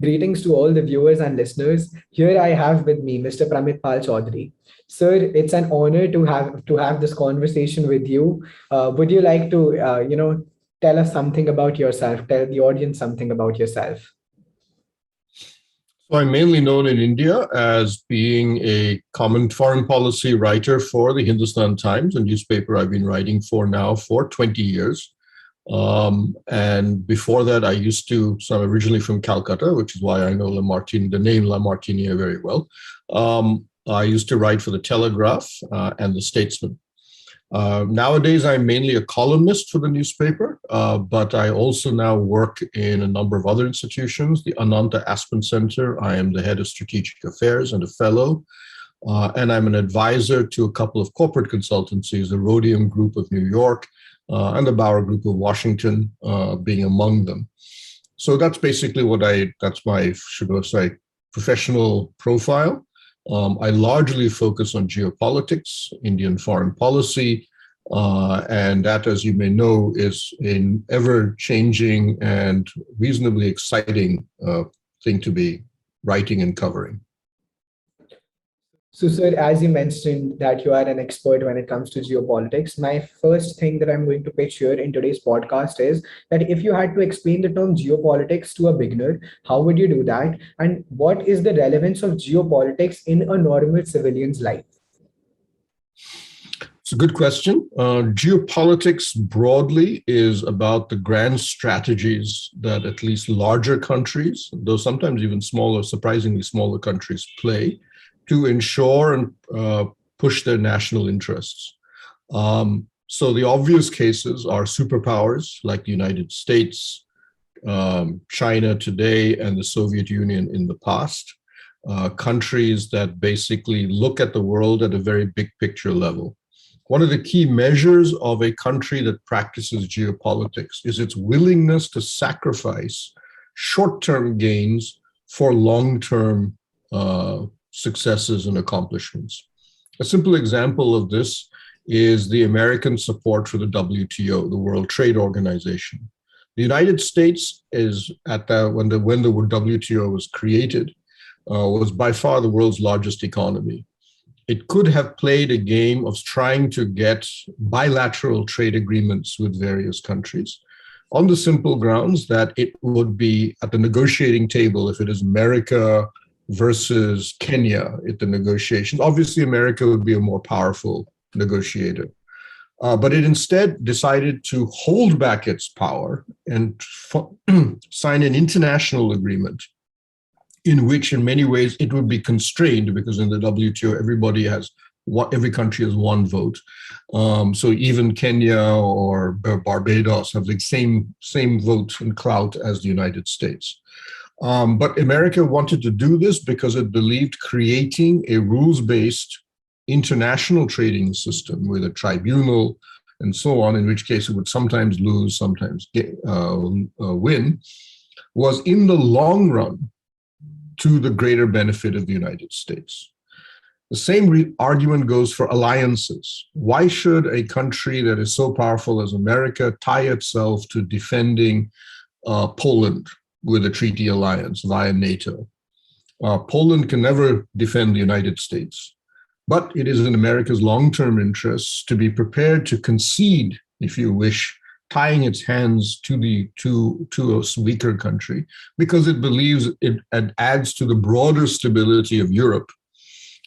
Greetings to all the viewers and listeners. Here I have with me Mr. Pramit Pal Chaudhari. Sir, it's an honor to have this conversation with you. Would you like to, tell us something about yourself? Tell the audience something about yourself. So I'm mainly known in India as being a common foreign policy writer for the Hindustan Times, a newspaper I've been writing for now for 20 years. And before that, so I'm originally from Calcutta, which is why I know the name La Martiniere very well. I used to write for the Telegraph and the Statesman. Nowadays, I'm mainly a columnist for the newspaper, but I also now work in a number of other institutions, the Ananta Aspen Center. I am the head of strategic affairs and a fellow, and I'm an advisor to a couple of corporate consultancies, the Rhodium Group of New York and the Bauer Group of Washington being among them. So that's basically that's my, should I say, professional profile. I largely focus on geopolitics, Indian foreign policy, and that, as you may know, is an ever-changing and reasonably exciting thing to be writing and covering. So, sir, as you mentioned that you are an expert when it comes to geopolitics, my first thing that I'm going to pitch here in today's podcast is that if you had to explain the term geopolitics to a beginner, how would you do that? And what is the relevance of geopolitics in a normal civilian's life? It's a good question. Geopolitics broadly is about the grand strategies that at least larger countries, though sometimes even smaller, surprisingly smaller countries play to ensure and push their national interests. So the obvious cases are superpowers like the United States, China today, and the Soviet Union in the past. Countries that basically look at the world at a very big picture level. One of the key measures of a country that practices geopolitics is its willingness to sacrifice short-term gains for long-term successes and accomplishments. A simple example of this is the American support for the WTO, the World Trade Organization. The United States is when the WTO was created, was by far the world's largest economy. It could have played a game of trying to get bilateral trade agreements with various countries on the simple grounds that it would be at the negotiating table if it is America versus Kenya at the negotiations. Obviously, America would be a more powerful negotiator. But it instead decided to hold back its power and sign an international agreement in which, in many ways, it would be constrained because in the WTO, every country has one vote. So even Kenya or Barbados have the same vote and clout as the United States. But America wanted to do this because it believed creating a rules-based international trading system with a tribunal and so on, in which case it would sometimes lose, sometimes win, was in the long run to the greater benefit of the United States. The same argument goes for alliances. Why should a country that is so powerful as America tie itself to defending Poland with a treaty alliance via NATO? Poland can never defend the United States, but it is in America's long-term interests to be prepared to concede, if you wish, tying its hands to a weaker country because it believes it adds to the broader stability of Europe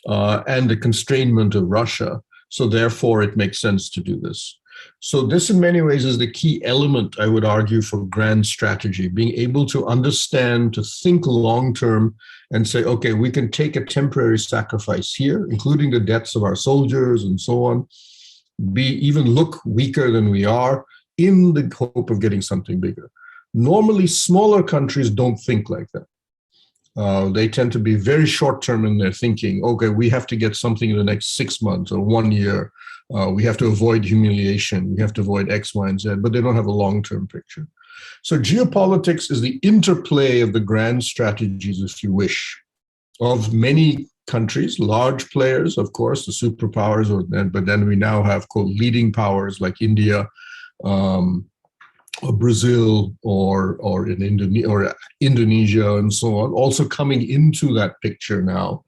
and the constrainment of Russia. So therefore, it makes sense to do this. So this in many ways is the key element, I would argue, for grand strategy, being able to understand, to think long-term and say, okay, we can take a temporary sacrifice here, including the deaths of our soldiers and so on, even look weaker than we are in the hope of getting something bigger. Normally, smaller countries don't think like that. They tend to be very short-term in their thinking. Okay, we have to get something in the next 6 months or 1 year. We have to avoid humiliation. We have to avoid X, Y, and Z, but they don't have a long-term picture. So geopolitics is the interplay of the grand strategies, if you wish, of many countries, large players, of course, the superpowers, but then we now have, quote, leading powers like India, or Brazil or in Indonesia and so on, also coming into that picture now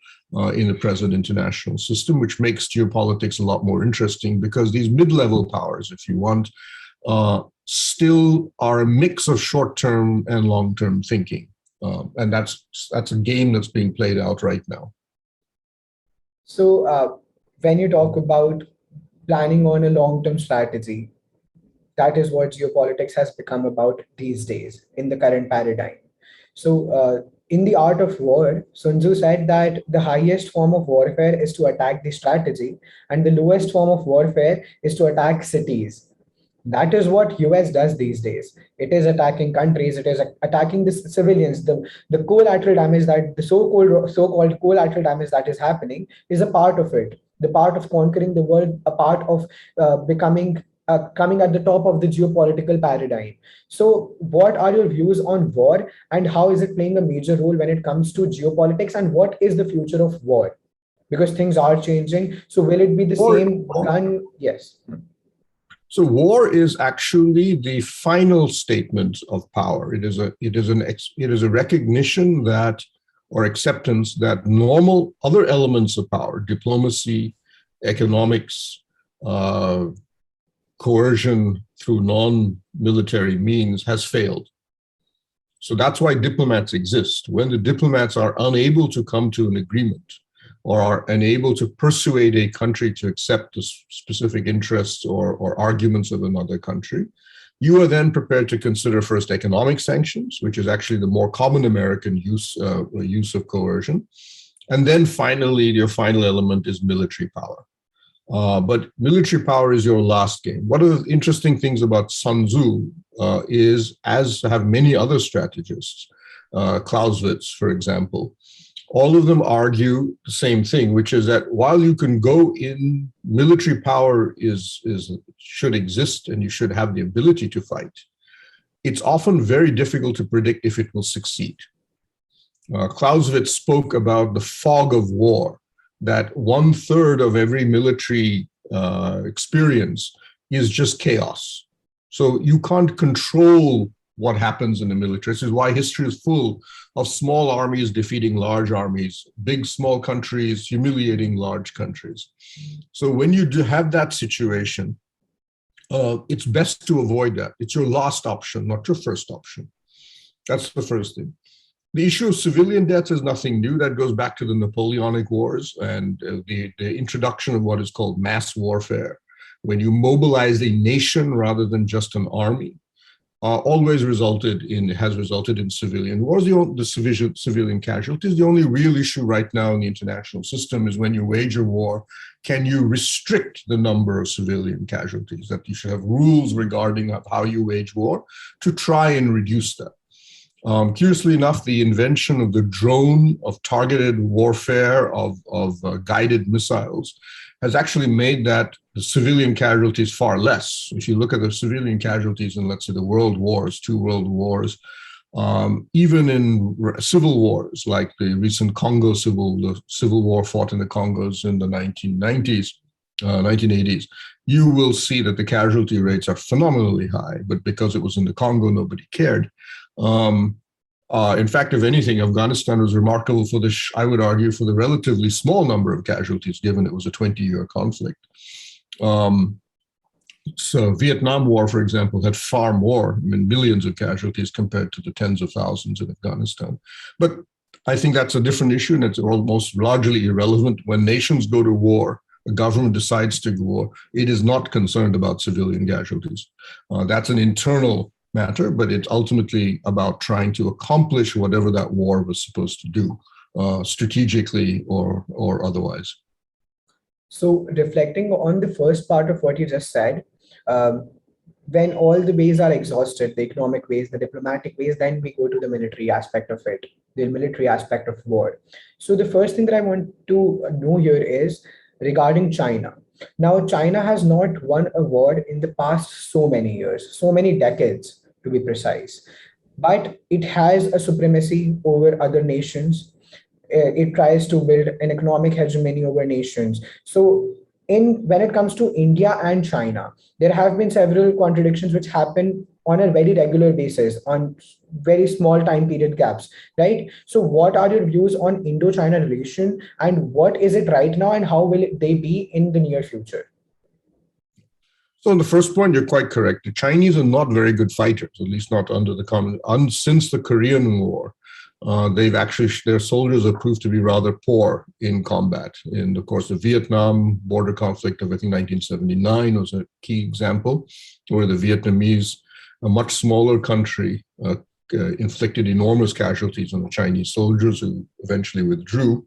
in the present international system, which makes geopolitics a lot more interesting because these mid-level powers, if you want, still are a mix of short-term and long-term thinking. And that's a game that's being played out right now. So when you talk about planning on a long-term strategy, that is what geopolitics has become about these days in the current paradigm. So, in the art of war, Sun Tzu said that the highest form of warfare is to attack the strategy, and the lowest form of warfare is to attack cities. That is what US does these days. It is attacking countries. It is attacking the civilians. The collateral damage, that the so-called collateral damage that is happening, is a part of it. The part of conquering the world, a part of becoming coming at the top of the geopolitical paradigm. So, what are your views on war, and how is it playing a major role when it comes to geopolitics, and what is the future of war? Because things are changing. So, will it be the same gun? Yes. So war is actually the final statement of power. It is a recognition that, or acceptance that, normal other elements of power, diplomacy, economics, coercion through non-military means, has failed. So that's why diplomats exist. When the diplomats are unable to come to an agreement, or are unable to persuade a country to accept the specific interests or arguments of another country, you are then prepared to consider first economic sanctions, which is actually the more common American use of coercion. And then finally, your final element is military power. But military power is your last game. One of the interesting things about Sun Tzu is, as have many other strategists, Clausewitz, for example, all of them argue the same thing, which is that while you can go in, military power should exist and you should have the ability to fight, it's often very difficult to predict if it will succeed. Clausewitz spoke about the fog of war, that 1/3 of every military experience is just chaos. So you can't control what happens in the military. This is why history is full of small armies defeating large armies, big, small countries humiliating large countries. So when you do have that situation, it's best to avoid that. It's your last option, not your first option. That's the first thing. The issue of civilian deaths is nothing new. That goes back to the Napoleonic Wars and the introduction of what is called mass warfare, when you mobilize a nation rather than just an army. Always has resulted in civilian wars. The civilian casualties. The only real issue right now in the international system is when you wage a war, can you restrict the number of civilian casualties? That you should have rules regarding how you wage war to try and reduce that. Curiously enough, the invention of the drone, of targeted warfare, of guided missiles, has actually made that the civilian casualties far less. If you look at the civilian casualties in, let's say, the world wars, 2 world wars, even in civil wars, like the recent the civil war fought in the Congos in the 1990s, 1980s, you will see that the casualty rates are phenomenally high, but because it was in the Congo, nobody cared. In fact, if anything, Afghanistan was remarkable for I would argue, for the relatively small number of casualties, given it was a 20-year conflict. So Vietnam War, for example, had far more, millions of casualties compared to the tens of thousands in Afghanistan. But I think that's a different issue, and it's almost largely irrelevant. When nations go to war, a government decides to go to war, it is not concerned about civilian casualties. That's an internal matter, but it's ultimately about trying to accomplish whatever that war was supposed to do, strategically or otherwise. So, reflecting on the first part of what you just said, when all the ways are exhausted, the economic ways, the diplomatic ways, then we go to the military aspect of it, the military aspect of war. So, the first thing that I want to know here is regarding China. Now, China has not won a war in the past so many years, so many decades to be precise, but it has a supremacy over other nations. It tries to build an economic hegemony over nations. So, when it comes to India and China, there have been several contradictions which happen on a very regular basis, on very small time period gaps, right? So what are your views on Indo-China relation, and what is it right now, and how will they be in the near future? So on the first point, you're quite correct. The Chinese are not very good fighters, at least not under the common. Since the Korean War, their soldiers have proved to be rather poor in combat. In the course of Vietnam border conflict of I think 1979 was a key example, where the Vietnamese, a much smaller country, inflicted enormous casualties on the Chinese soldiers who eventually withdrew.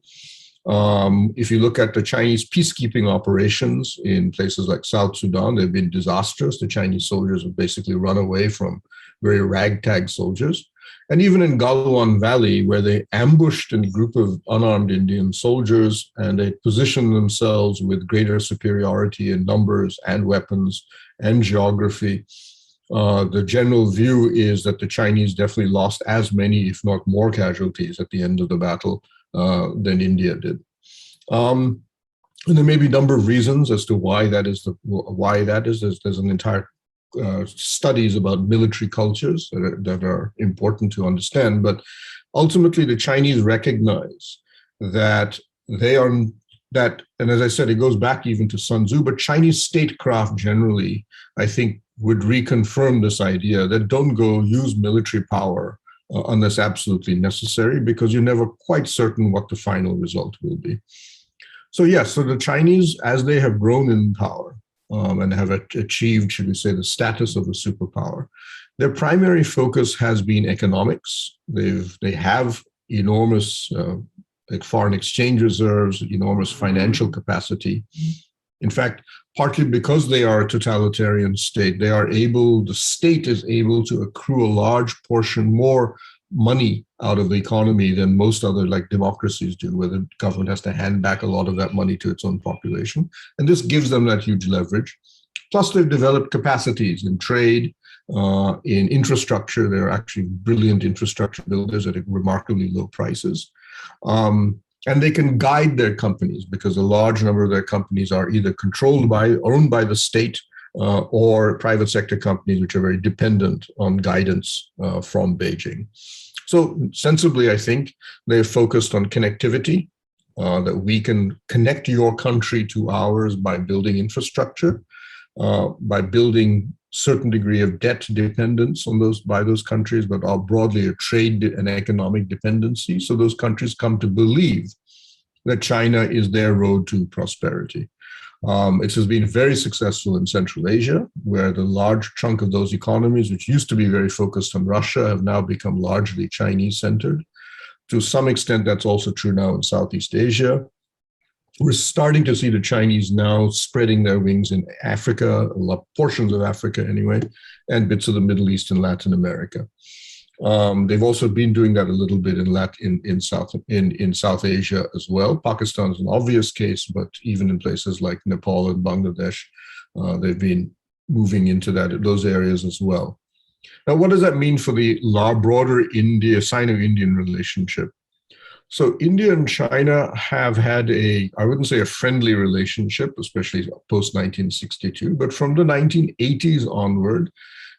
If you look at the Chinese peacekeeping operations in places like South Sudan, they've been disastrous. The Chinese soldiers have basically run away from very ragtag soldiers. And even in Galwan Valley, where they ambushed a group of unarmed Indian soldiers and they positioned themselves with greater superiority in numbers and weapons and geography, the general view is that the Chinese definitely lost as many, if not more, casualties at the end of the battle than India did. And there may be a number of reasons as to why that is. There's an entire studies about military cultures that are important to understand. But ultimately, the Chinese recognize that and as I said, it goes back even to Sun Tzu, but Chinese statecraft generally, I think, would reconfirm this idea that don't go use military power unless absolutely necessary, because you're never quite certain what the final result will be. So yes, so the Chinese, as they have grown in power and have achieved, should we say, the status of a superpower, their primary focus has been economics. They have enormous foreign exchange reserves, enormous financial capacity. In fact, partly because they are a totalitarian state, the state is able to accrue a large portion more money out of the economy than most other democracies do, where the government has to hand back a lot of that money to its own population. And this gives them that huge leverage. Plus, they've developed capacities in trade, in infrastructure. They're actually brilliant infrastructure builders at remarkably low prices. And they can guide their companies, because a large number of their companies are either controlled by, owned by the state, or private sector companies, which are very dependent on guidance from Beijing. So sensibly, I think they're focused on connectivity, that we can connect your country to ours by building infrastructure, by building certain degree of debt dependence on by those countries, but are broadly a trade and economic dependency. So those countries come to believe that China is their road to prosperity. It has been very successful in Central Asia, where the large chunk of those economies, which used to be very focused on Russia, have now become largely Chinese-centered. To some extent, that's also true now in Southeast Asia. We're starting to see the Chinese now spreading their wings in Africa, portions of Africa anyway, and bits of the Middle East and Latin America. They've also been doing that a little bit in South Asia as well. Pakistan is an obvious case, but even in places like Nepal and Bangladesh, they've been moving into those areas as well. Now, what does that mean for the broader Sino-Indian relationship? So India and China have had I wouldn't say a friendly relationship, especially post-1962, but from the 1980s onward,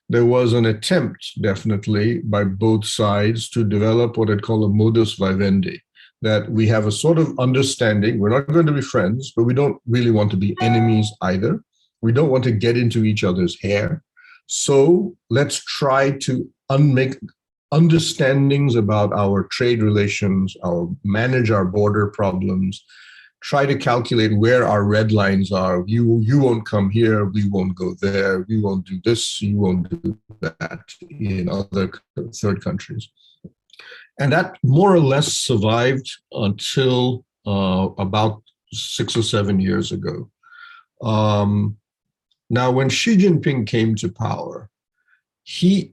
there was an attempt, definitely, by both sides to develop what I'd call a modus vivendi, that we have a sort of understanding. We're not going to be friends, but we don't really want to be enemies either. We don't want to get into each other's hair. So let's try to make understandings about our trade relations, manage our border problems, try to calculate where our red lines are. You won't come here, we won't go there, we won't do this, you won't do that in other third countries. And that more or less survived until about 6 or 7 years ago. Now, when Xi Jinping came to power, he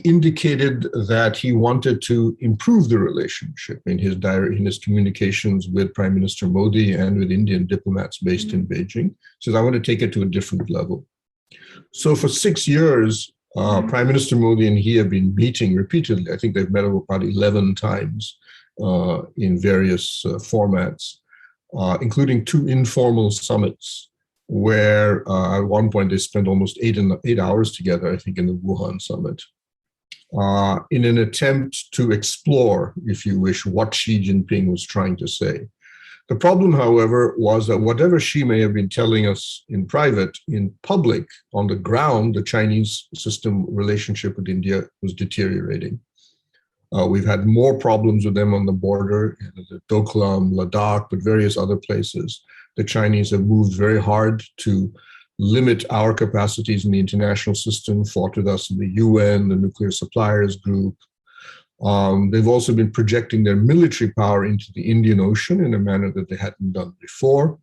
indicated that he wanted to improve the relationship in his communications with Prime Minister Modi and with Indian diplomats based in Beijing. He says, I want to take it to a different level. So for 6 years, Prime Minister Modi and he have been meeting repeatedly. I think they've met about 11 times in various formats, including 2 informal summits where at one point they spent almost 8 hours together, I think, in the Wuhan summit, in an attempt to explore, if you wish, what Xi Jinping was trying to say. The problem, however, was that whatever Xi may have been telling us in private, in public, on the ground, the Chinese system relationship with India was deteriorating. We've had more problems with them on the border, in the Doklam, Ladakh, but various other places. The Chinese have moved very hard to limit our capacities in the international system, fought with us in the UN, the Nuclear Suppliers Group. They've also been projecting their military power into the Indian Ocean in a manner that they hadn't done before.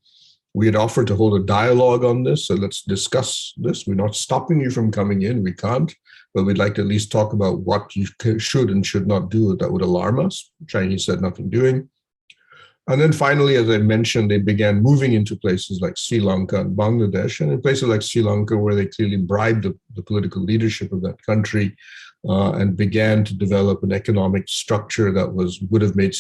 We had offered to hold a dialogue on this, so let's discuss this. We're not stopping you from coming in, we can't, but we'd like to at least talk about what you should and should not do that would alarm us. The Chinese said nothing doing. And then finally, as I mentioned, they began moving into places like Sri Lanka and Bangladesh, and in places like Sri Lanka, where they clearly bribed the political leadership of that country and began to develop an economic structure that would have made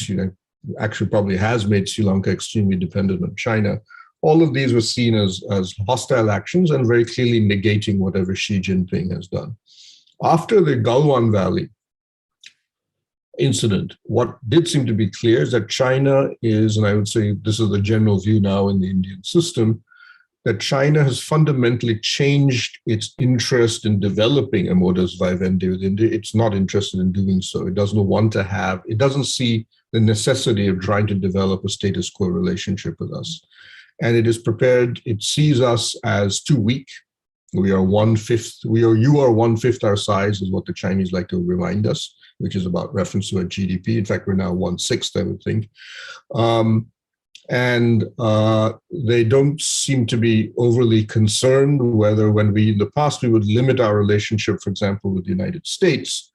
actually probably has made Sri Lanka extremely dependent on China. All of these were seen as hostile actions and very clearly negating whatever Xi Jinping has done. After the Galwan Valley incident, what did seem to be clear is that China is, and I would say this is the general view now in the Indian system, that China has fundamentally changed its interest in developing a modus vivendi with India. It's not interested in doing so. It doesn't see the necessity of trying to develop a status quo relationship with us. And it is prepared, it sees us as too weak. You are 1/5 our size, is what the Chinese like to remind us, which is about reference to our GDP. In fact, we're now 1/6, I would think. They don't seem to be overly concerned whether when in the past, we would limit our relationship, for example, with the United States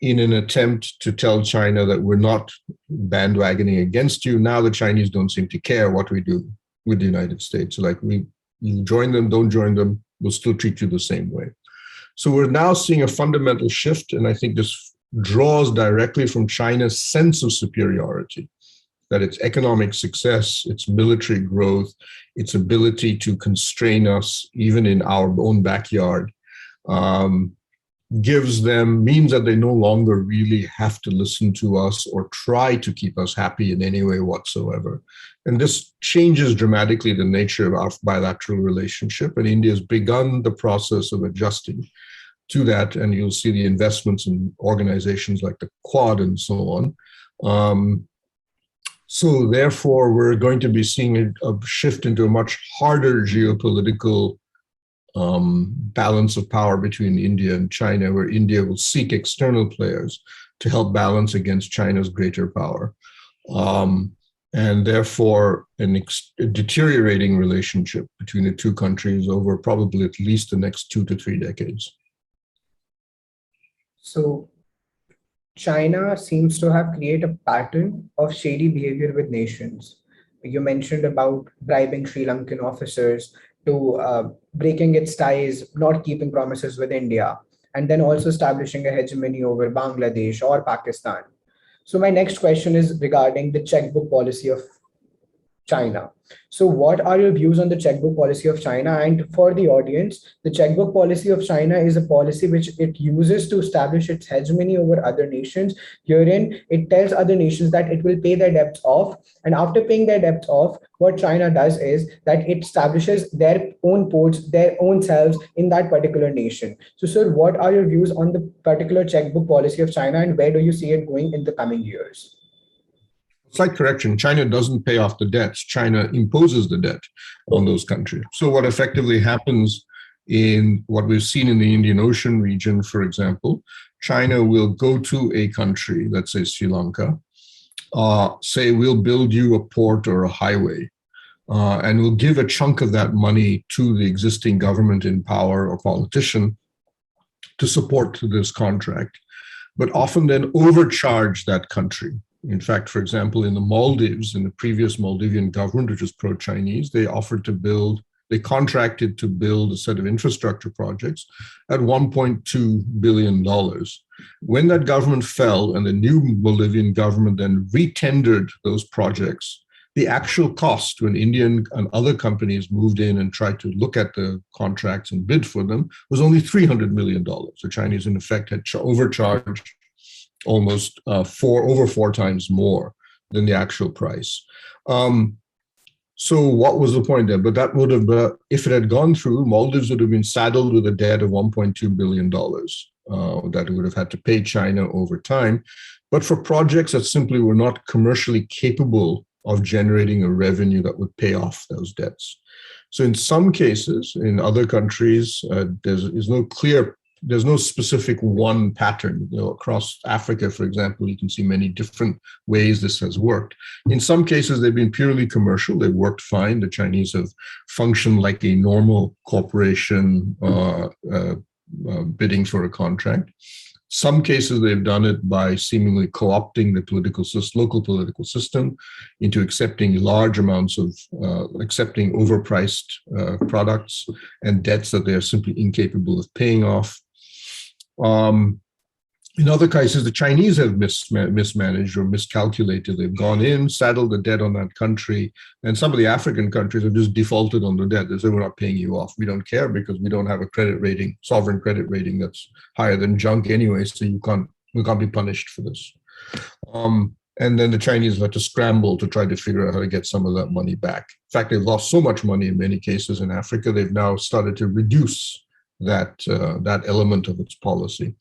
in an attempt to tell China that we're not bandwagoning against you. Now the Chinese don't seem to care what we do with the United States. Like you join them, don't join them, we'll still treat you the same way. So we're now seeing a fundamental shift, and I think this draws directly from China's sense of superiority, that its economic success, its military growth, its ability to constrain us even in our own backyard, means that they no longer really have to listen to us or try to keep us happy in any way whatsoever. And this changes dramatically the nature of our bilateral relationship, and India has begun the process of adjusting to that, and you'll see the investments in organizations like the Quad and so on. So therefore, we're going to be seeing a shift into a much harder geopolitical balance of power between India and China, where India will seek external players to help balance against China's greater power. And therefore, a deteriorating relationship between the two countries over probably at least the next 2 to 3 decades. So China seems to have created a pattern of shady behavior with nations. You mentioned about bribing Sri Lankan officers to breaking its ties, not keeping promises with India, and then also establishing a hegemony over Bangladesh or Pakistan. So my next question is regarding the checkbook policy of China. So what are your views on the checkbook policy of China? And for the audience, the checkbook policy of China is a policy which it uses to establish its hegemony over other nations. Herein, it tells other nations that it will pay their debts off. And after paying their debts off, what China does is that it establishes their own ports, their own selves in that particular nation. So, sir, what are your views on the particular checkbook policy of China, and where do you see it going in the coming years? Slight correction, China doesn't pay off the debts. China imposes the debt on those countries. So what effectively happens in what we've seen in the Indian Ocean region, for example, China will go to a country, let's say Sri Lanka, say we'll build you a port or a highway, and we'll give a chunk of that money to the existing government in power or politician to support this contract, but often then overcharge that country. In fact, for example, in the Maldives, in the previous Maldivian government, which was pro-Chinese, they contracted to build a set of infrastructure projects at $1.2 billion. When that government fell and the new Maldivian government then retendered those projects, The actual cost when Indian and other companies moved in and tried to look at the contracts and bid for them was only $300 million. The Chinese, in effect, had overcharged almost over four times more than the actual price. So what was the point there? But that would have, if it had gone through, Maldives would have been saddled with a debt of $1.2 billion that it would have had to pay China over time. But for projects that simply were not commercially capable of generating a revenue that would pay off those debts. So in some cases, in other countries, there's no specific one pattern. Across Africa, for example, you can see many different ways this has worked. In some cases, they've been purely commercial. They've worked fine. The Chinese have functioned like a normal corporation bidding for a contract. Some cases, they've done it by seemingly co-opting the local political system into accepting large amounts of, accepting overpriced products and debts that they are simply incapable of paying off. In other cases, the Chinese have mismanaged or miscalculated. They've gone in, saddled the debt on that country, and some of the African countries have just defaulted on the debt. They say, we're not paying you off. We don't care because we don't have a credit rating, sovereign credit rating that's higher than junk anyway, so we can't be punished for this. And then the Chinese have had to scramble to try to figure out how to get some of that money back. In fact, they've lost so much money in many cases in Africa, they've now started to reduce that element of its policy.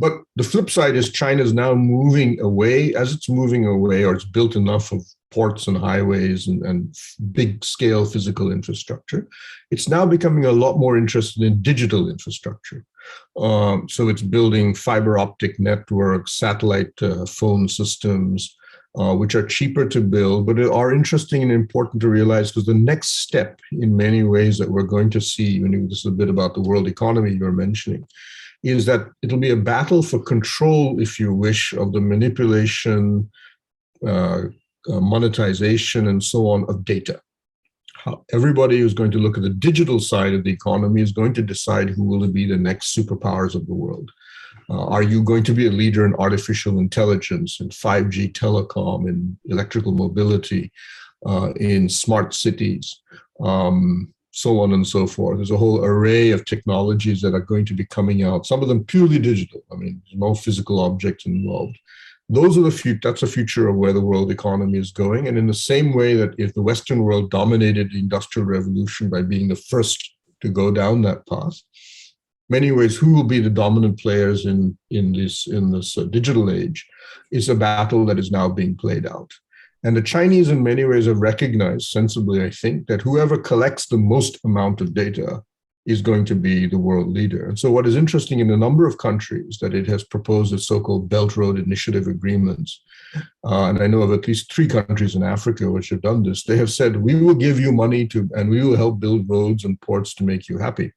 But the flip side is China's now moving away. As it's moving away, or it's built enough of ports and highways and big scale physical infrastructure, it's now becoming a lot more interested in digital infrastructure. So it's building fiber optic networks, satellite phone systems, which are cheaper to build, but are interesting and important to realize, because the next step in many ways that we're going to see, this is a bit about the world economy you're mentioning, is that it'll be a battle for control, if you wish, of the manipulation, monetization, and so on of data. Everybody who's going to look at the digital side of the economy is going to decide who will be the next superpowers of the world. Are you going to be a leader in artificial intelligence, in 5G telecom, in electrical mobility, in smart cities? So on and so forth. There's a whole array of technologies that are going to be coming out, some of them purely digital. There's no physical objects involved. That's the future of where the world economy is going. And in the same way that if the Western world dominated the Industrial Revolution by being the first to go down that path, many ways, who will be the dominant players in this digital age is a battle that is now being played out. And the Chinese, in many ways, have recognized, sensibly, I think, that whoever collects the most amount of data is going to be the world leader. And so what is interesting in a number of countries that it has proposed the so-called Belt Road Initiative agreements, and I know of at least 3 countries in Africa which have done this, they have said, we will give you money and we will help build roads and ports to make you happy.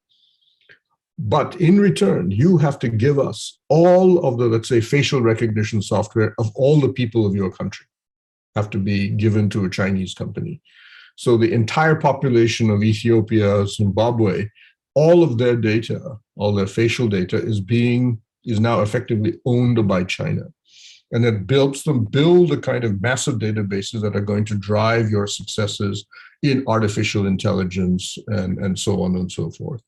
But in return, you have to give us all of the, let's say, facial recognition software of all the people of your country. Have to be given to a Chinese company. So the entire population of Ethiopia, Zimbabwe, all of their data, all their facial data is now effectively owned by China. And it helps them build the kind of massive databases that are going to drive your successes in artificial intelligence and so on and so forth.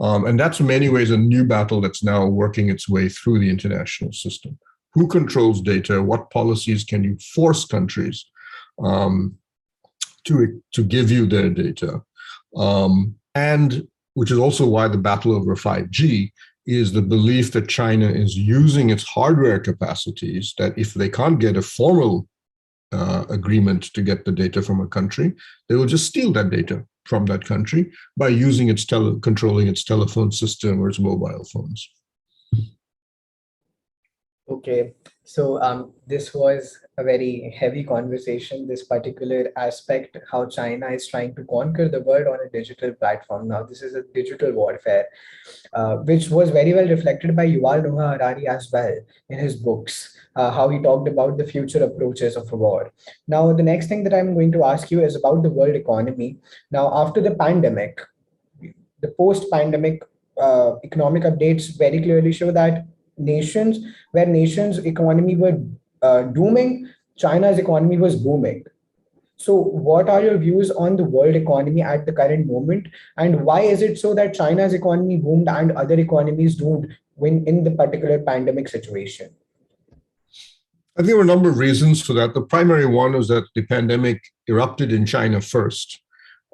And that's in many ways a new battle that's now working its way through the international system. Who controls data? What policies can you force countries to give you their data? And which is also why the battle over 5G is the belief that China is using its hardware capacities, that if they can't get a formal agreement to get the data from a country, they will just steal that data from that country by using controlling its telephone system or its mobile phones. Okay, so this was a very heavy conversation, this particular aspect, how China is trying to conquer the world on a digital platform. Now, this is a digital warfare, which was very well reflected by Yuval Noah Harari as well in his books, how he talked about the future approaches of a war. Now, the next thing that I'm going to ask you is about the world economy. Now, after the pandemic, the post-pandemic economic updates very clearly show that nations economy were dooming, China's economy was booming. So, what are your views on the world economy at the current moment, and why is it so that China's economy boomed and other economies doomed when in the particular pandemic situation? I think there were a number of reasons for that. The primary one was that the pandemic erupted in China first.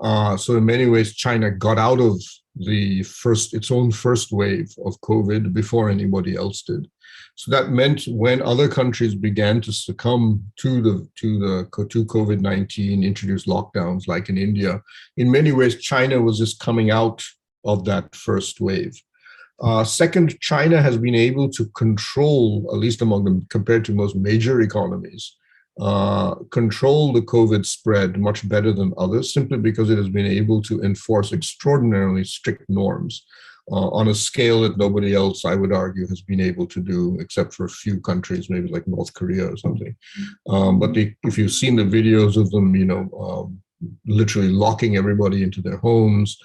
So in many ways, China got out of its own first wave of COVID before anybody else did. So that meant when other countries began to succumb to COVID-19, introduced lockdowns like in India, in many ways, China was just coming out of that first wave. Second, China has been able to control, at least among them, compared to most major economies, control the COVID spread much better than others, simply because it has been able to enforce extraordinarily strict norms on a scale that nobody else, I would argue, has been able to do, except for a few countries, maybe like North Korea or something. But if you've seen the videos of them, literally locking everybody into their homes,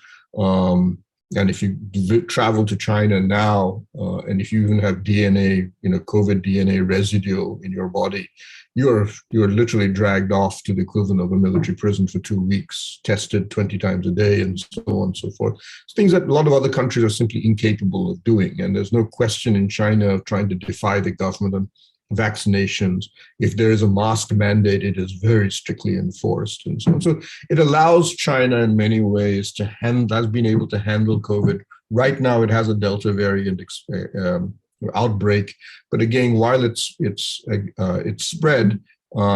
and if you travel to China now, and if you even have DNA, COVID DNA residue in your body, you're literally dragged off to the equivalent of a military prison for 2 weeks, tested 20 times a day, and so on and so forth. It's things that a lot of other countries are simply incapable of doing. And there's no question in China of trying to defy the government on vaccinations. If there is a mask mandate, it is very strictly enforced, and so on. So it allows China in many ways has been able to handle COVID. Right now, it has a Delta variant outbreak, but again, while it's spread,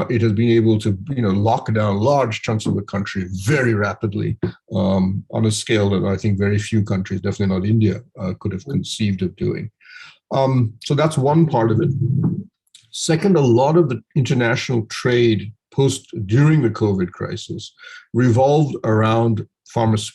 it has been able to lock down large chunks of the country very rapidly, on a scale that I think very few countries, definitely not India, could have conceived of doing. So that's one part of it. Second, a lot of the international trade during the COVID crisis revolved around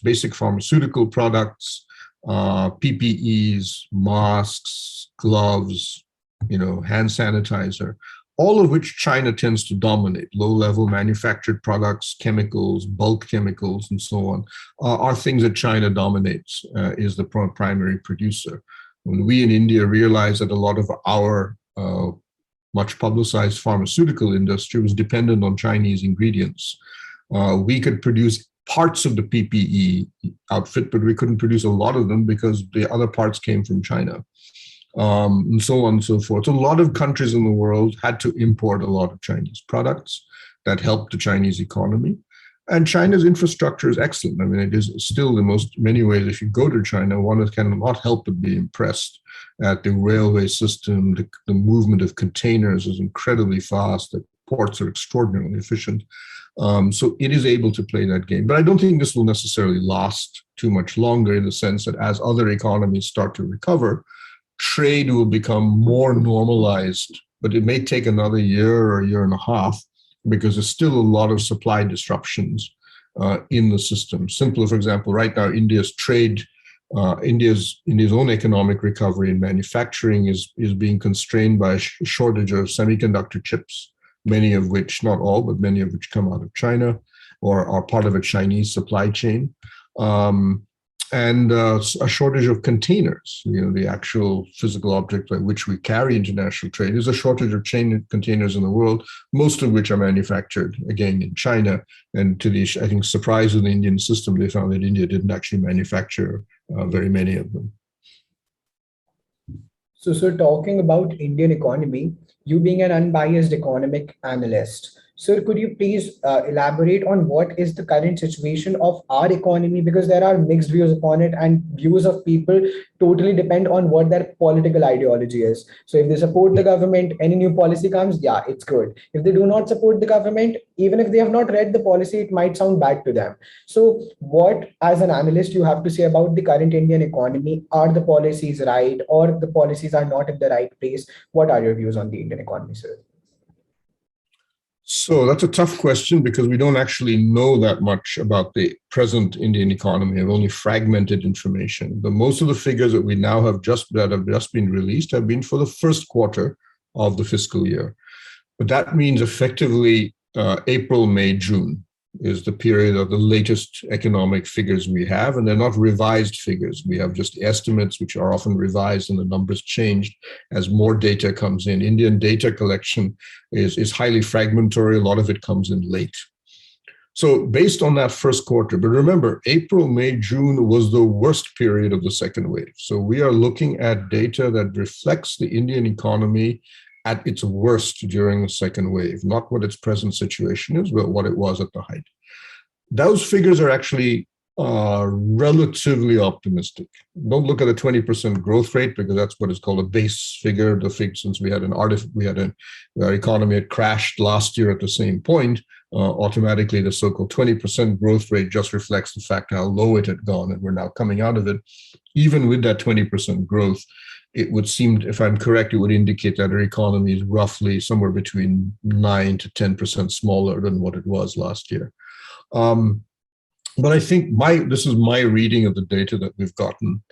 basic pharmaceutical products, PPEs, masks, gloves, hand sanitizer, all of which China tends to dominate. Low-level manufactured products, chemicals, bulk chemicals, and so on, are things that China dominates, is the primary producer. When we in India realized that a lot of our much publicized pharmaceutical industry was dependent on Chinese ingredients, we could produce parts of the PPE outfit, but we couldn't produce a lot of them because the other parts came from China, and so on and so forth. So a lot of countries in the world had to import a lot of Chinese products that helped the Chinese economy. And China's infrastructure is excellent. I mean, it is still many ways, if you go to China, one cannot help but be impressed at the railway system. The movement of containers is incredibly fast. The ports are extraordinarily efficient. So it is able to play that game. But I don't think this will necessarily last too much longer, in the sense that as other economies start to recover, trade will become more normalized. But it may take another year or a year and a half, because there's still a lot of supply disruptions in the system. Simpler, for example, right now, India's own economic recovery in manufacturing is being constrained by a shortage of semiconductor chips, many of which, not all, but many of which come out of China or are part of a Chinese supply chain. And a shortage of containers, the actual physical object by which we carry international trade. There's a shortage of containers in the world, most of which are manufactured, again, in China. And to the, I think, surprise of the Indian system, they found that India didn't actually manufacture very many of them. So, talking about Indian economy, you being an unbiased economic analyst, sir, could you please elaborate on what is the current situation of our economy? Because there are mixed views upon it, and views of people totally depend on what their political ideology is. So if they support the government, any new policy comes, yeah, it's good. If they do not support the government, even if they have not read the policy, it might sound bad to them. So what, as an analyst, you have to say about the current Indian economy? Are the policies right, or the policies are not in the right place? What are your views on the Indian economy, sir? So that's a tough question, because we don't actually know that much about the present Indian economy. We have only fragmented information. Most of the figures that we now have that have just been released have been for the first quarter of the fiscal year. But that means effectively April, May, June is the period of the latest economic figures we have, and they're not revised figures. We have just estimates, which are often revised, and the numbers changed as more data comes in. Indian data collection is highly fragmentary. A lot of it comes in late. So based on that first quarter, but remember, April, May, June was the worst period of the second wave. So we are looking at data that reflects the Indian economy at its worst during the second wave, not what its present situation is, but what it was at the height. Those figures are actually relatively optimistic. Don't look at a 20% growth rate because that's what is called a base figure. Since we had our economy had crashed last year at the same point, automatically the so-called 20% growth rate just reflects the fact how low it had gone, and we're now coming out of it. Even with that 20% growth, it would seem, if I'm correct, it would indicate that our economy is roughly somewhere between 9 to 10% smaller than what it was last year. But I think this is my reading of the data that we've gotten,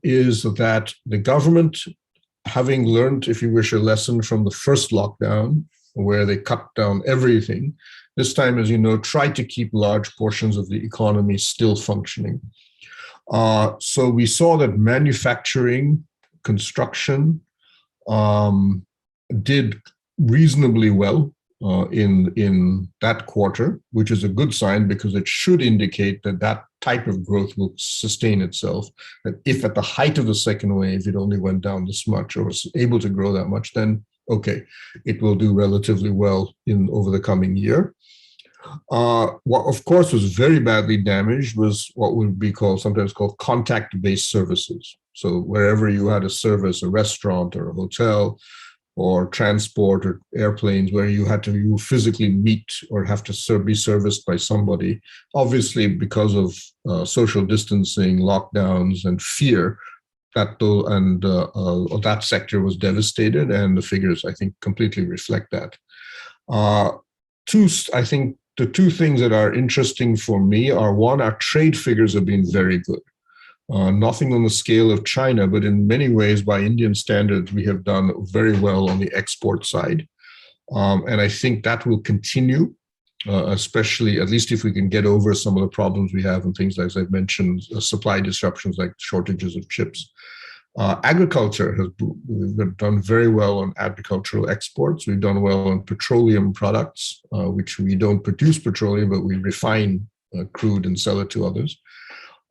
is that the government, having learned, if you wish, a lesson from the first lockdown, where they cut down everything, this time, as you know, tried to keep large portions of the economy still functioning. So we saw that manufacturing, construction did reasonably well in that quarter, which is a good sign because it should indicate that that type of growth will sustain itself. That if at the height of the second wave, it only went down this much or was able to grow that much, then okay, it will do relatively well over the coming year. What of course was very badly damaged was what would be sometimes called contact-based services. So wherever you had a service, a restaurant or a hotel, or transport or airplanes where you physically meet or have to be serviced by somebody, obviously because of social distancing, lockdowns, and fear, that sector was devastated, and the figures, I think, completely reflect that. I think the two things that are interesting for me are, one, our trade figures have been very good. Nothing on the scale of China, but in many ways, by Indian standards, we have done very well on the export side. And I think that will continue, especially, at least if we can get over some of the problems we have and things like, as I've mentioned, supply disruptions like shortages of chips. Agriculture we've done very well on agricultural exports. We've done well on petroleum products, which we don't produce petroleum, but we refine crude and sell it to others.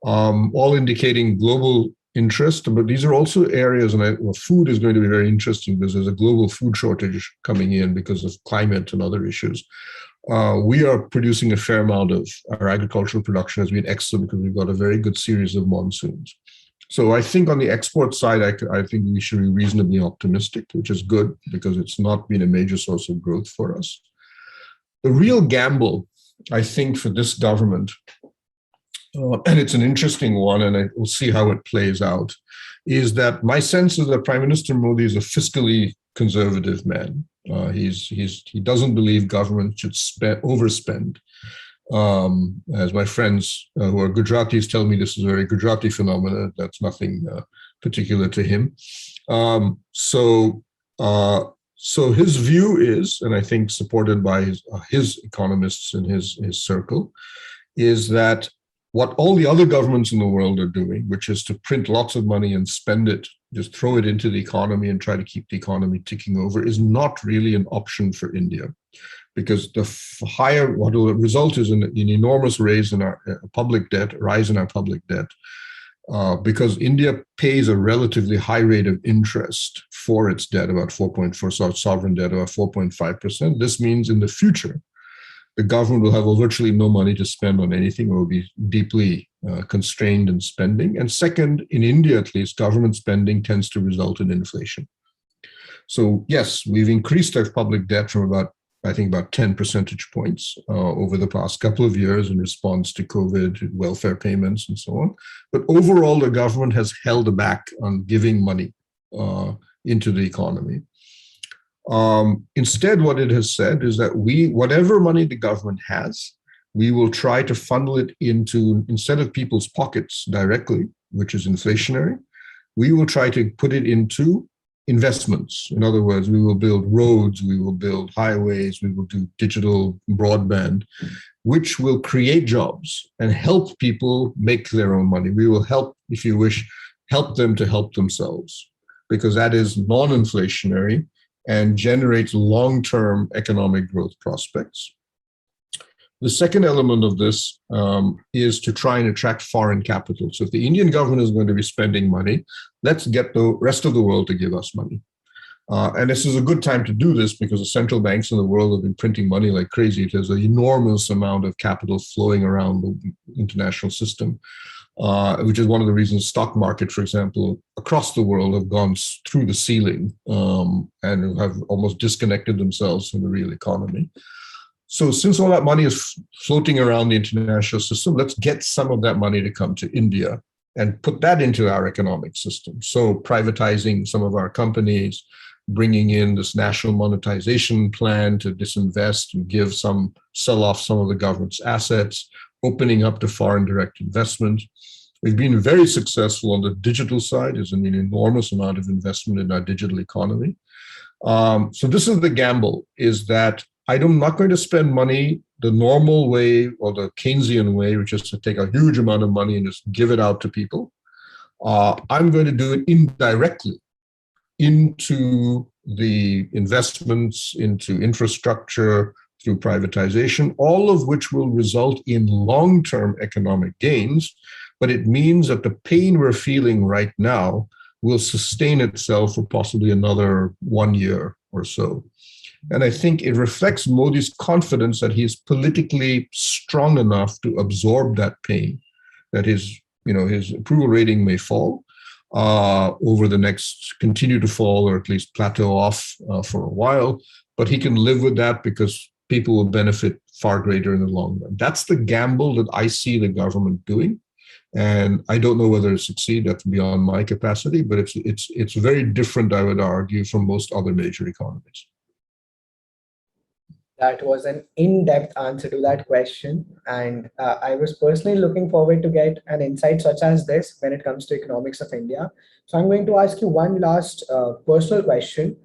All indicating global interest, but these are also areas, and food is going to be very interesting because there's a global food shortage coming in because of climate and other issues. We are producing a fair amount of our agricultural production has been excellent because we've got a very good series of monsoons. So I think on the export side, I think we should be reasonably optimistic, which is good because it's not been a major source of growth for us. The real gamble, I think, for this government, and it's an interesting one, and we'll see how it plays out, is that my sense is that Prime Minister Modi is a fiscally conservative man. He doesn't believe government should overspend. As my friends who are Gujaratis tell me, this is a very Gujarati phenomenon. That's nothing particular to him. So his view is, and I think supported by his economists in his circle, is that what all the other governments in the world are doing, which is to print lots of money and spend it, just throw it into the economy and try to keep the economy ticking over, is not really an option for India. Because what will result is an enormous rise in our public debt, because India pays a relatively high rate of interest for its debt, about 4.4, sovereign debt, about 4.5%. This means in the future, the government will have virtually no money to spend on anything, or will be deeply constrained in spending. And second, in India at least, government spending tends to result in inflation. So yes, we've increased our public debt from about 10 percentage points over the past couple of years in response to COVID, welfare payments, and so on. But overall, the government has held back on giving money into the economy. Instead, what it has said is that whatever money the government has, we will try to funnel it into, instead of people's pockets directly, which is inflationary, we will try to put it into investments. In other words, we will build roads, we will build highways, we will do digital broadband, which will create jobs and help people make their own money. We will help, if you wish, help them to help themselves, because that is non-inflationary and generates long-term economic growth prospects. The second element of this is to try and attract foreign capital. So if the Indian government is going to be spending money, let's get the rest of the world to give us money. And this is a good time to do this because the central banks in the world have been printing money like crazy. There's an enormous amount of capital flowing around the international system, which is one of the reasons stock market, for example, across the world have gone through the ceiling and have almost disconnected themselves from the real economy. So since all that money is floating around the international system, let's get some of that money to come to India and put that into our economic system. So privatizing some of our companies, bringing in this national monetization plan to disinvest and sell off some of the government's assets, opening up to foreign direct investment. We've been very successful on the digital side. There's an enormous amount of investment in our digital economy. So this is the gamble, is that I'm not going to spend money the normal way or the Keynesian way, which is to take a huge amount of money and just give it out to people. I'm going to do it indirectly into the investments, into infrastructure, through privatization, all of which will result in long-term economic gains. But it means that the pain we're feeling right now will sustain itself for possibly another 1 year or so. And I think it reflects Modi's confidence that he is politically strong enough to absorb that pain, that his approval rating may fall over the next, continue to fall or at least plateau off for a while, but he can live with that because people will benefit far greater in the long run. That's the gamble that I see the government doing. And I don't know whether it'll succeed. That's beyond my capacity, but it's very different, I would argue, from most other major economies. That was an in-depth answer to that question. And I was personally looking forward to get an insight such as this when it comes to economics of India. So I'm going to ask you one last personal question,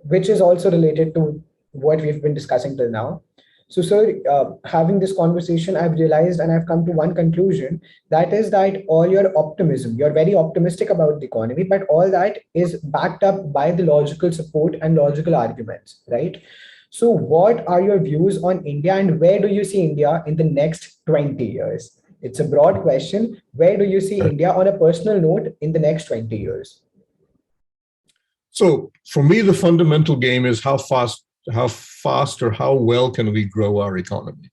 which is also related to what we've been discussing till now. So, sir, having this conversation, I've realized and I've come to one conclusion, that is that all your optimism, you're very optimistic about the economy, but all that is backed up by the logical support and logical arguments, right? So what are your views on India and where do you see India in the next 20 years? It's a broad question. Where do you see India on a personal note in the next 20 years? So for me, the fundamental game is how fast or how well can we grow our economy?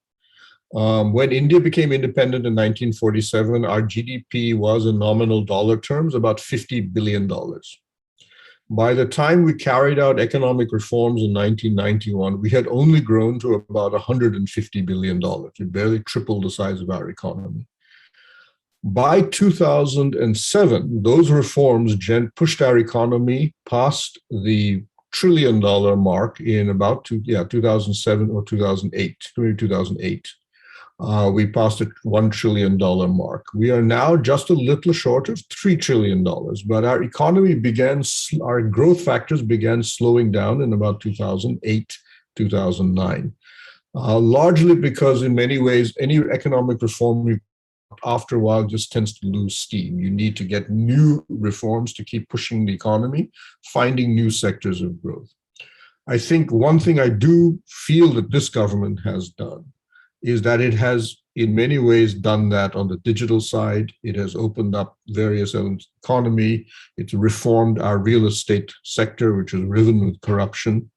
When India became independent in 1947, our GDP was in nominal dollar terms about $50 billion. By the time we carried out economic reforms in 1991, we had only grown to about $150 billion. It barely tripled the size of our economy. By 2007, those reforms pushed our economy past the trillion-dollar mark in about 2007 or 2008, 2008. We passed the $1 trillion mark. We are now just a little short of $3 trillion, but our economy our growth factors began slowing down in about 2008, 2009, largely because in many ways, any economic reform after a while just tends to lose steam. You need to get new reforms to keep pushing the economy, finding new sectors of growth. I think one thing I do feel that this government has done is that it has in many ways done that on the digital side. It has opened up various elements of the economy. It's reformed our real estate sector, which is riven with corruption.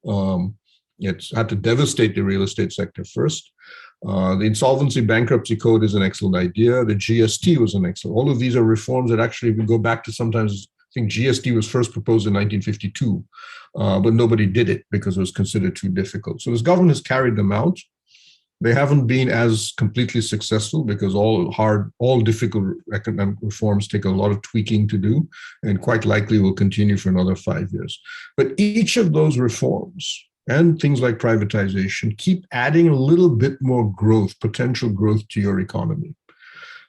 It's had to devastate the real estate sector first. The insolvency bankruptcy code is an excellent idea. The GST was an excellent. All of these are reforms that actually we go back to sometimes. I think GST was first proposed in 1952, but nobody did it because it was considered too difficult. So this government has carried them out. They haven't been as completely successful because all difficult economic reforms take a lot of tweaking to do and quite likely will continue for another 5 years. But each of those reforms and things like privatization keep adding a little bit more growth, potential growth to your economy.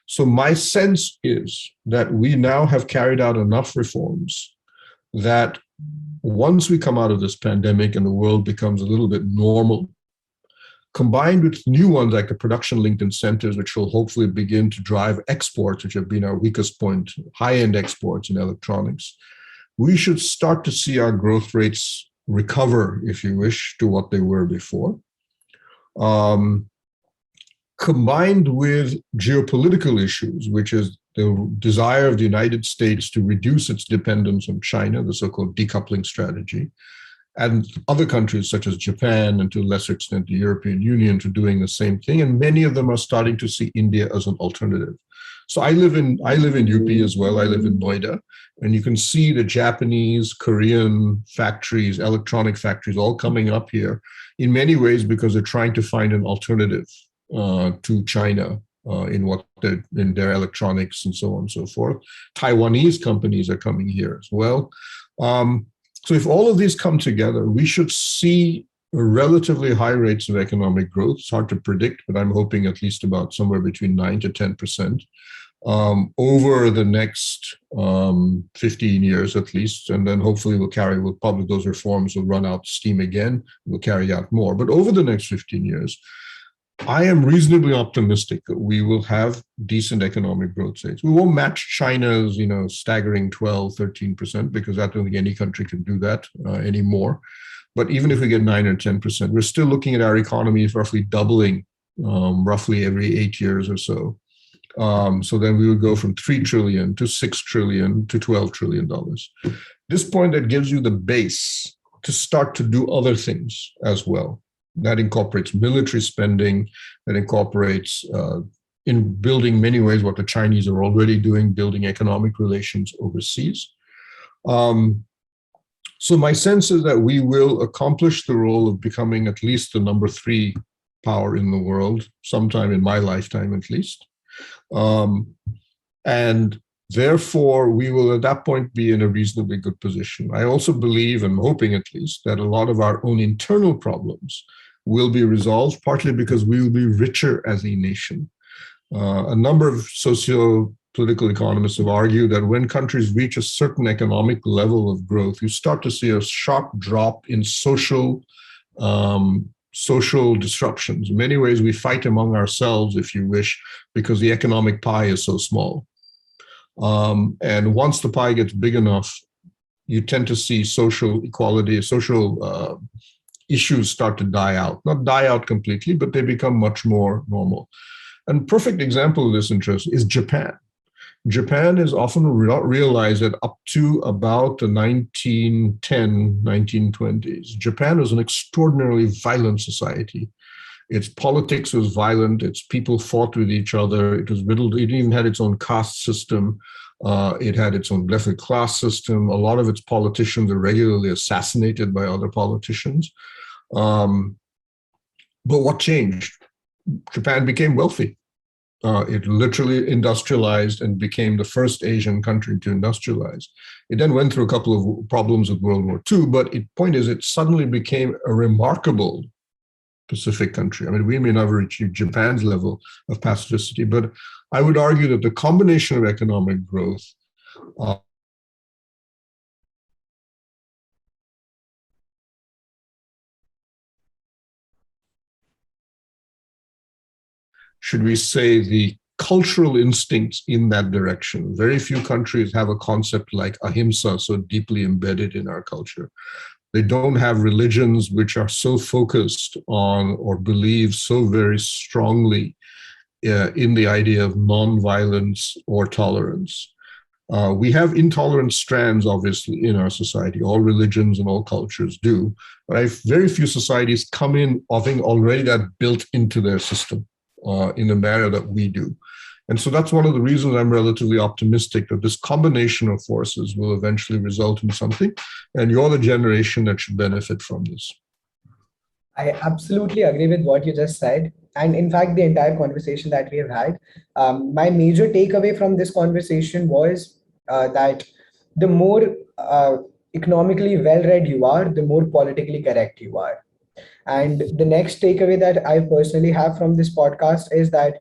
So my sense is that we now have carried out enough reforms that once we come out of this pandemic and the world becomes a little bit normal, combined with new ones like the production-linked incentives, which will hopefully begin to drive exports, which have been our weakest point, high-end exports in electronics, we should start to see our growth rates recover, if you wish, to what they were before. combined with geopolitical issues, which is the desire of the United States to reduce its dependence on China, the so-called decoupling strategy, and other countries such as Japan and to a lesser extent the European Union are doing the same thing. And many of them are starting to see India as an alternative. So I live in UP as well. I live in Noida, and you can see the Japanese, Korean factories, electronic factories all coming up here in many ways because they're trying to find an alternative to China in their electronics and so on and so forth. Taiwanese companies are coming here as well. So if all of these come together, we should see relatively high rates of economic growth. It's hard to predict, but I'm hoping at least about somewhere between 9 to 10% over the next 15 years at least. And then hopefully probably those reforms will run out steam again. We'll carry out more. But over the next 15 years, I am reasonably optimistic that we will have decent economic growth rates. We won't match China's, staggering 12, 13%, because I don't think any country can do that anymore. But even if we get 9 or 10%, we're still looking at our economies roughly doubling roughly every 8 years or so. So then we would go from 3 trillion to 6 trillion to $12 trillion. At this point, that gives you the base to start to do other things as well. That incorporates military spending, that incorporates in building many ways what the Chinese are already doing, building economic relations overseas. So my sense is that we will accomplish the role of becoming at least the number 3 power in the world, sometime in my lifetime at least. And therefore, we will at that point be in a reasonably good position. I also believe, and hoping at least, that a lot of our own internal problems will be resolved, partly because we will be richer as a nation. A number of socio-political economists have argued that when countries reach a certain economic level of growth, you start to see a sharp drop in social disruptions. In many ways, we fight among ourselves, if you wish, because the economic pie is so small. And once the pie gets big enough, you tend to see social equality, social issues start to die out. Not die out completely, but they become much more normal. And a perfect example of this interest is Japan. Japan is often not realized that up to about the 1910, 1920s, Japan was an extraordinarily violent society. Its politics was violent. Its people fought with each other. It was riddled. It even had its own caste system. It had its own left class system. A lot of its politicians are regularly assassinated by other politicians. But what changed? Japan became wealthy. It literally industrialized and became the first Asian country to industrialize. It then went through a couple of problems with World War II, but the point is it suddenly became a remarkable Pacific country. I mean, we may never achieve Japan's level of pacificity, but I would argue that the combination of economic growth should we say, the cultural instincts in that direction. Very few countries have a concept like ahimsa so deeply embedded in our culture. They don't have religions which are so focused on or believe so very strongly in the idea of nonviolence or tolerance. We have intolerant strands, obviously, in our society. All religions and all cultures do. But very few societies come in having already that built into their system in the manner that we do. And so that's one of the reasons I'm relatively optimistic that this combination of forces will eventually result in something. And you're the generation that should benefit from this. I absolutely agree with what you just said. And in fact, the entire conversation that we have had, my major takeaway from this conversation was that the more economically well-read you are, the more politically correct you are. And the next takeaway that I personally have from this podcast is that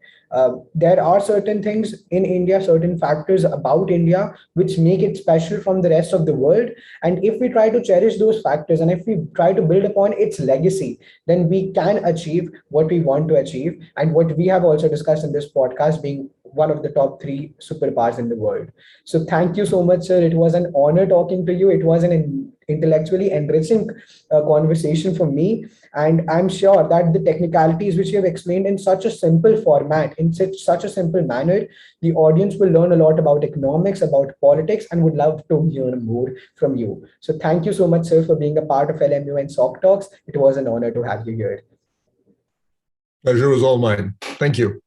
there are certain things in India, certain factors about India, which make it special from the rest of the world. And if we try to cherish those factors and if we try to build upon its legacy, then we can achieve what we want to achieve. And what we have also discussed in this podcast being one of the top 3 superpowers in the world. So thank you so much, sir. It was an honor talking to you. It was an intellectually enriching conversation for me. And I'm sure that the technicalities which you have explained in such a simple format, in such a simple manner, the audience will learn a lot about economics, about politics, and would love to hear more from you. So thank you so much, sir, for being a part of LMUN SocTalks. It was an honor to have you here. Pleasure was all mine. Thank you.